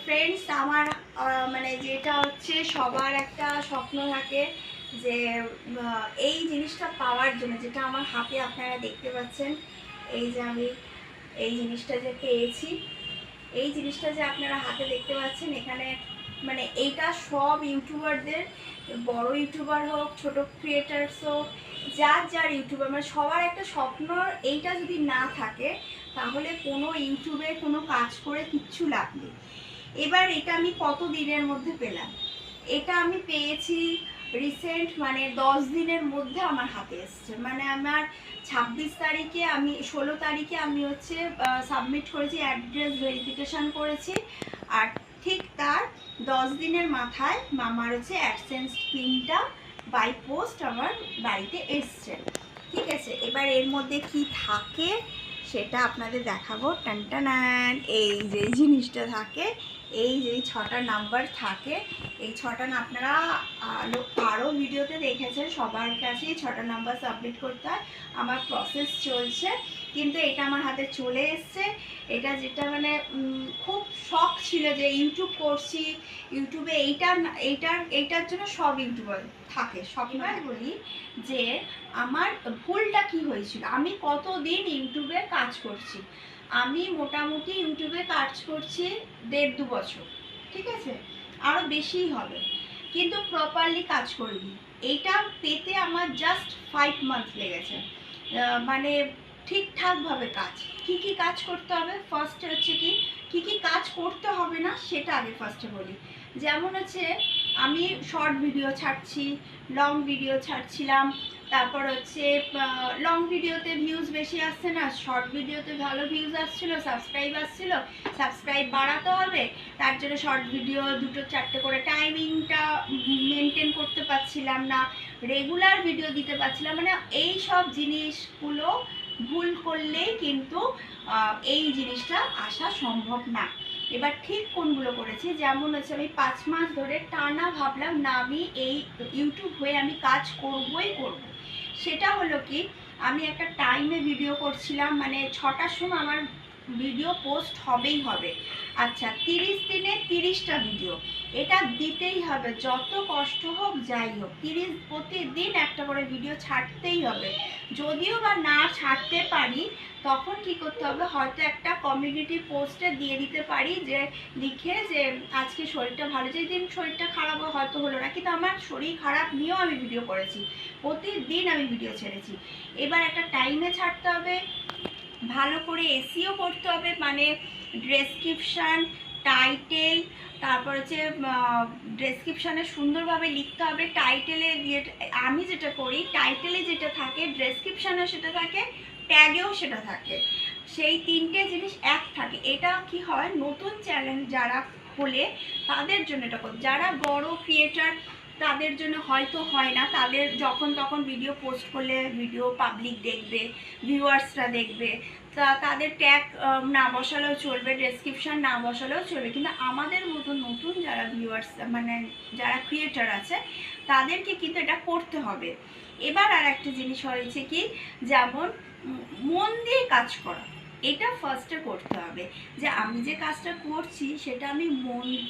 Friends, আমার মানে যেটা হচ্ছে সবার একটা স্বপ্ন থাকে যে এই জিনিসটা পাওয়ার জন্য, যেটা আমার হাতে আপনারা দেখতে পাচ্ছেন, এই যে আমি এই জিনিসটা যে পেয়েছি, এই জিনিসটা যে আপনারা হাতে দেখতে পাচ্ছেন এখানে, মানে এইটা সব ইউটিউবারদের, বড় ইউটিউবার হোক, ছোট ক্রিয়েটার্স হোক, যার যার ইউটিউবার, মানে সবার একটা স্বপ্ন। এইটা যদি না থাকে তাহলে কোনো ইউটিউবে কোনো কাজ করে কিচ্ছু লাভ নেই। এবার এটা আমি কত দিনের মধ্যে পেলাম, এটা আমি পেয়েছি রিসেন্ট, মানে 10 দিনের মধ্যে আমার হাতে এসছে। মানে আমার 26 তারিখে, আমি 16 তারিখে আমি হচ্ছে সাবমিট করেছি, অ্যাড্রেস ভেরিফিকেশান করেছি, আর ঠিক তার 10 দিনের মাথায় আমার হচ্ছে অ্যাডসেন্স পিনটা বাই পোস্ট আমার বাড়িতে এসছে। ঠিক আছে, এবার এর মধ্যে কি থাকে সেটা আপনাদের দেখাবো। টানটানান, এই যে জিনিসটা থাকে, এই যে 6টা নাম্বার থাকে, এই 6টা আপনারা আরও ভিডিওতে দেখেছেন, সবার কাছেই 6টা নাম্বার সাবমিট করতে হয়। আমার প্রসেস চলছে, কিন্তু এটা আমার হাতে চলে এসছে। এটা যেটা মানে খুব শখ ছিল যে ইউটিউব করছি, ইউটিউবে এইটার জন্য সব ইউটিউবার থাকে। সববার বলি যে আমার ভুলটা কি হয়েছিল। আমি কতদিন ইউটিউবে কাজ করছি, আমি মোটামুটি ইউটিউবে কাজ করছি 1.5-2 বছর, ঠিক আছে, আরও বেশিই হবে, কিন্তু প্রপারলি কাজ করিনি। এইটা পেতে আমার জাস্ট 5 মান্থ লেগেছে। মানে ঠিকঠাকভাবে কাজ, কি কাজ করতে হবে, ফার্স্টে হচ্ছে কি কাজ করতে হবে না সেটা আগে ফার্স্টে বলি। যেমন হচ্ছে আমি শর্ট ভিডিও ছাড়ছি, লং ভিডিও ছাড়ছিলাম, তারপর হচ্ছে লং ভিডিওতে ভিউজ বেশি আসছে না, শর্ট ভিডিওতে ভালো ভিউজ আসছিল, সাবস্ক্রাইব আসছিল। সাবস্ক্রাইব বাড়াতে হবে, তার জন্য শর্ট ভিডিও 2-4টে করে টাইমিংটা মেনটেন করতে পারছিলাম না, রেগুলার ভিডিও দিতে পারছিলাম, মানে এই সব জিনিসগুলো ভুল করলেই কিন্তু এই জিনিসটা আসা সম্ভব না। এবার ঠিক কোনগুলো করেছি, যেমন হচ্ছে আমি 5 মাস ধরে টানা ভাবলাম না আমি এই ইউটিউব হয়ে আমি কাজ করবই করব। সেটা হলো কি, আমি একটা টাইমে ভিডিও করছিলাম, মানে 6টার সময় আমার ভিডিও পোস্ট হবেই হবে। আচ্ছা, 30 দিনে 30টা ভিডিও, এটা দিতেই হবে, যত কষ্ট হোক যাই হোক, প্রতিদিন একটা করে ভিডিও ছাড়তেই হবে। যদিও বা না ছাড়তে পারি, তখন কি করতে হবে, হয়তো একটা কমিউনিটি পোস্টে দিয়ে দিতে পারি যে লিখে যে আজকে শরীরটা ভালো, যেদিন শরীরটা খারাপ হয়তো হলো না, কিন্তু আমার শরীর খারাপ নিয়েও আমি ভিডিও করেছি, প্রতিদিন আমি ভিডিও ছেড়েছি। এবার একটা টাইমে ছাড়তে হবে, ভালো করে এসইও করতে হবে, মানে ডেসক্রিপশান, টাইটেল, তারপর হচ্ছে ডেসক্রিপশানে সুন্দরভাবে লিখতে হবে। টাইটেলে আমি যেটা করি, টাইটেলে যেটা থাকে ডেসক্রিপশানে সেটা থাকে, ট্যাগেও সেটা থাকে, সেই 3টে জিনিস এক থাকে। এটা কি হয়, নতুন চ্যানেল যারা খোলে তাদের জন্য এটা করি, যারা বড় ক্রিয়েটার তাদের জন্য হয়তো হয় না, তাদের যখন তখন ভিডিও পোস্ট করলে ভিডিও পাবলিক দেখবে, ভিউয়ার্সরা দেখবে, তাদের ট্যাগ না বসালেও চলবে, ডেসক্রিপশান না বসালেও চলবে, কিন্তু আমাদের মতো নতুন যারা ভিউয়ার্স, মানে যারা ক্রিয়েটার আছে, তাদেরকে কিন্তু এটা করতে হবে। এবার আর একটা জিনিস হয়েছে কি, যেমন মন দিয়ে কাজ করা, এটা ফার্স্টে করতে হবে, যে আমি যে কাজটা করছি সেটা আমি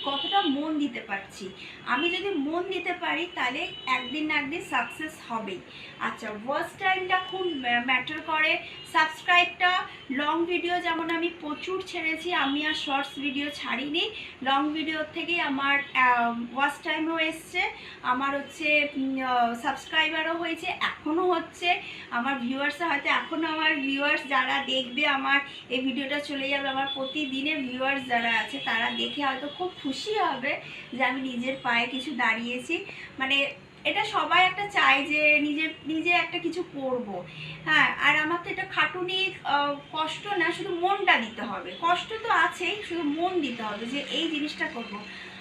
কতটা মন দিতে পারছি। আমি যদি মন দিতে পারি তাহলে একদিন না একদিন সাকসেস হবেই। আচ্ছা, ওয়াচ টাইমটা খুব ম্যাটার করে, সাবস্ক্রাইবটা, লং ভিডিও যেমন আমি প্রচুর ছেড়েছি, আমি আর শর্টস ভিডিও ছাড়িনি, লং ভিডিওর থেকেই আমার ওয়াচ টাইমও এসছে, আমার হচ্ছে সাবস্ক্রাইবারও হয়েছে, এখনও হচ্ছে। আমার ভিউয়ার্সরা হয়তো এখনও, আমার ভিউয়ার্স যারা দেখবে, আমার এই ভিডিওটা চলে যাবে, আমার প্রতিদিনের ভিউয়ার্স যারা আছে তারা দেখে হয়তো খুব খুশি হবে যে আমি নিজের পায়ে কিছু দাঁড়িয়েছি। মানে এটা সবাই একটা চায় যে নিজে একটা কিছু করব, হ্যাঁ। আর আমার তো এটা খাটুনি, কষ্ট না, শুধু মনটা দিতে হবে, কষ্ট তো আছেই, শুধু মন দিতে হবে যে এই জিনিসটা করব।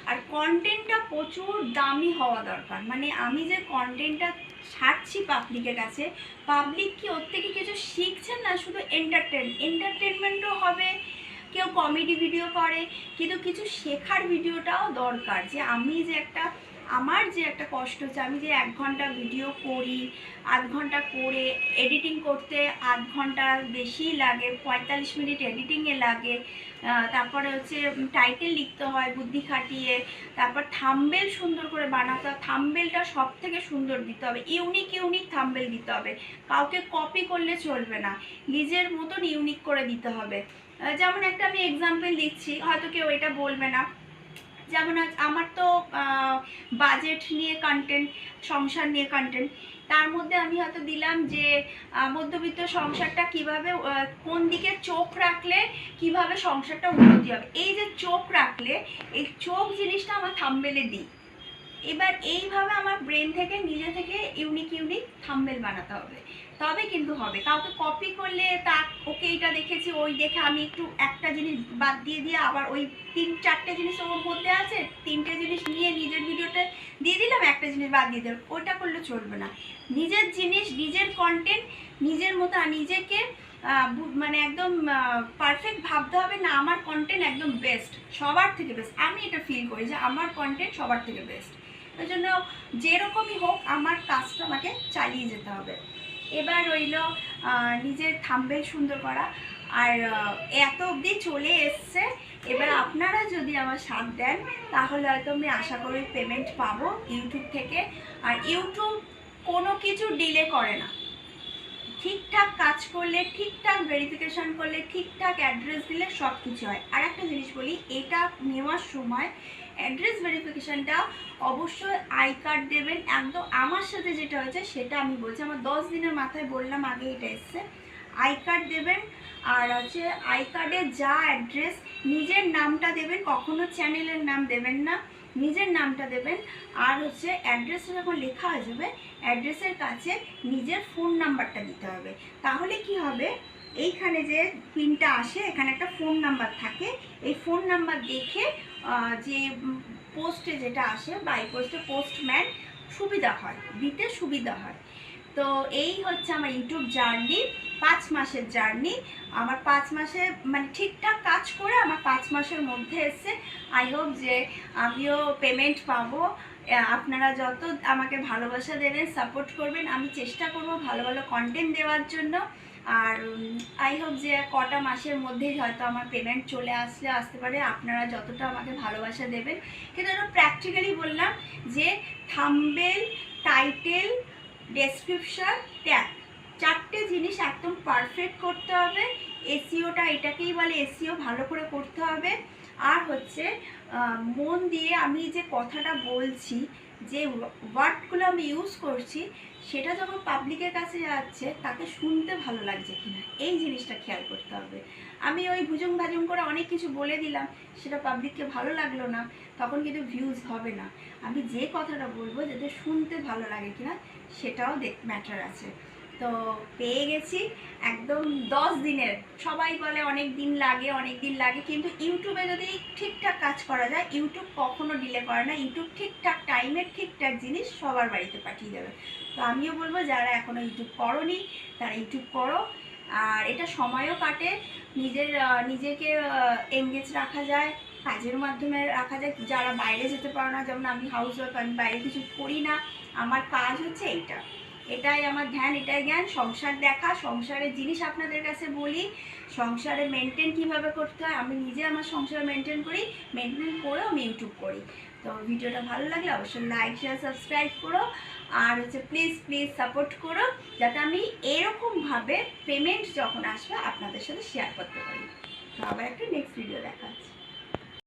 আর কন্টেন্টটা প্রচুর দামি হওয়া দরকার, মানে আমি যে কন্টেন্টটা ছাড়ছি পাবলিকের কাছে, পাবলিক কি ওর থেকে কিছু শিখছেন না, শুধু এন্টারটেনমেন্টও হবে, কেউ কমেডি ভিডিও করে, কিন্তু কিছু শেখার ভিডিওটাও দরকার, যে আমি যে একটা আমার যে একটা কষ্ট হচ্ছে, আমি যে 1 ঘন্টা ভিডিও করি, আধ ঘন্টা করে এডিটিং করতে আধ ঘন্টা বেশিই লাগে, 45 মিনিট এডিটিংয়ে লাগে, তারপরে হচ্ছে টাইটেল লিখতে হয় বুদ্ধি খাটিয়ে, তারপর থাম্বনেল সুন্দর করে বানাতে হয়, থাম্বনেলটা সব থেকে সুন্দর দিতে হবে, ইউনিক থাম্বনেল দিতে হবে, কাউকে কপি করলে চলবে না, নিজের মতন ইউনিক করে দিতে হবে। যেমন একটা আমি এক্সাম্পল দিচ্ছি, হয়তো কেউ এটা বলবে না, যেমন আজ আমার তো বাজেট নিয়ে কন্টেন্ট, সংসার নিয়ে কন্টেন্ট, তার মধ্যে আমি হয়তো দিলাম যে মধ্যবিত্ত সংসারটা কিভাবে, কোন দিকে চোখ রাখলে কিভাবে সংসারটা উন্নতি হবে, এই যে চোখ রাখলে, এই চোখ জিনিসটা আমার থাম্বনেলে দিই। এবার এইভাবে আমার ব্রেন থেকে নিজে থেকে ইউনিক থাম্বনেল বানাতে হবে, তবে কিন্তু হবে। কাউকে কপি করলে তা ওকে এইটা দেখেছি, ওই দেখে আমি একটু একটা জিনিস বাদ দিয়ে আবার ওই 3-4টে জিনিস ওর মধ্যে আছে, 3টে জিনিস নিয়ে নিজের ভিডিওতে দিয়ে দিলাম, একটা জিনিস বাদ দিয়ে দিলাম, ওইটা করলে চলবে না। নিজের জিনিস, নিজের কন্টেন্ট, নিজের মতো নিজেকে মানে একদম পারফেক্ট ভাবতে হবে, না আমার কন্টেন্ট একদম বেস্ট, সবার থেকে বেস্ট। আমি এটা ফিল করি যে আমার কন্টেন্ট সবার থেকে বেস্ট। ওই জন্য যেরকমই হোক আমার কাজটা আমাকে চালিয়ে যেতে হবে। এবার রইল নিজের থাম্বনেল সুন্দর করা, আর এত অবধি চলে এসছে। এবার আপনারা যদি আমার সাথ দেন তাহলে হয়তো আমি আশা করি পেমেন্ট পাবো ইউটিউব থেকে। আর ইউটিউব কোনো কিছু ডিলে করে না, ঠিকঠাক কাজ করলে, ঠিকঠাক ভেরিফিকেশন করলে, ঠিকঠাক অ্যাড্রেস দিলে সব কিছু হয়। আর একটা জিনিস বলি, এটা নেওয়ার সময় অ্যাড্রেস ভেরিফিকেশানটা অবশ্যই আই কার্ড দেবেন একদম। আমার সাথে যেটা হয়েছে সেটা আমি বলছি, আমার 10 দিনের মাথায় বললাম আগে এটা এসছে, আই কার্ড দেবেন। আর হচ্ছে আই কার্ডে যা অ্যাড্রেস, নিজের নামটা দেবেন, কখনো চ্যানেলের নাম দেবেন না, নিজের নামটা দেবেন। আর হচ্ছে অ্যাড্রেসটা যখন লেখা হয়ে যাবে, অ্যাড্রেসের কাছে নিজের ফোন নাম্বারটা দিতে হবে। তাহলে কি হবে, এইখানে যে পিনটা আসে এখানে একটা ফোন নাম্বার থাকে, এই ফোন নাম্বার দেখে যে পোস্টে যেটা আসে, বাই পোস্টে পোস্টম্যান সুবিধা হয়, দিতে সুবিধা হয়। তো এই হচ্ছে আমার ইউটিউব জার্নি, 5 মাসের জার্নি। আমার 5 মাসে মানে ঠিকঠাক কাজ করে আমার 5 মাসের মধ্যে এসে, আই হোপ যে আমিও পেমেন্ট পাবো। আপনারা যত আমাকে ভালোবাসা দেবেন, সাপোর্ট করবেন, আমি চেষ্টা করব ভালো ভালো কন্টেন্ট দেওয়ার জন্য। আর আই হোপ যে কটা মাসের মধ্যেই হয়তো আমার পেমেন্ট চলে আসতে পারে, আপনারা যতটা আমাকে ভালোবাসা দেবেন। কিন্তু এটা প্র্যাকটিক্যালি বললাম যে থাম্বনেল, টাইটেল, ডেসক্রিপশন, ট্যাগ, 4টে জিনিস একদম পারফেক্ট করতে হবে। এসইওটা এটাকেই বলে, এসইও ভালো করে করতে হবে। আর হচ্ছে মন দিয়ে আমি যে কথাটা বলছি, যে ওয়ার্ডগুলো আমি ইউজ করছি, সেটা যখন পাবলিকের কাছে যাচ্ছে তাকে শুনতে ভালো লাগছে কিনা, এই জিনিসটা খেয়াল করতে হবে। আমি ওই ভুজুং ভাজুং করে অনেক কিছু বলে দিলাম, সেটা পাবলিককে ভালো লাগলো না, তখন কিন্তু ভিউজ হবে না। আমি যে কথাটা বলবো যাতে শুনতে ভালো লাগে কিনা সেটাও ম্যাটার আছে। তো পেয়ে গেছি একদম 10 দিনের। সবাই বলে অনেক দিন লাগে, কিন্তু ইউটিউবে যদি ঠিকঠাক কাজ করা যায়, ইউটিউব কখনো ডিলে করে না, ইউটিউব ঠিকঠাক টাইমে ঠিকঠাক জিনিস সবার বাড়িতে পাঠিয়ে দেবে। তো আমিও বলবো যারা এখনও ইউটিউব করোনি তারা ইউটিউব করো। আর এটা সময়ও কাটে, নিজেকে এঙ্গেজ রাখা যায়, কাজের মাধ্যমে রাখা যায়। যারা বাইরে যেতে পারো না, যেমন আমি হাউস ওয়াইফ, আমি বাইরে কিছু করি না, আমার কাজ হচ্ছে এটাই আমার ধ্যান, এটাই জ্ঞান, সংসার দেখা, সংসারের জিনিস আপনাদের কাছে বলি, সংসারে মেনটেন কিভাবে করতে হয়, আমি নিজে আমার সংসার মেনটেন করি, মেনটেন করেও আমি ইউটিউব করি। তো ভিডিওটা ভালো লাগলে অবশ্যই লাইক, শেয়ার, সাবস্ক্রাইব করো। আর হচ্ছে প্লিজ সাপোর্ট করো, যাতে আমি এরকমভাবে পেমেন্ট যখন আসবে আপনাদের সাথে শেয়ার করতে পারি। তো আবার একটা নেক্সট ভিডিও দেখা হচ্ছে।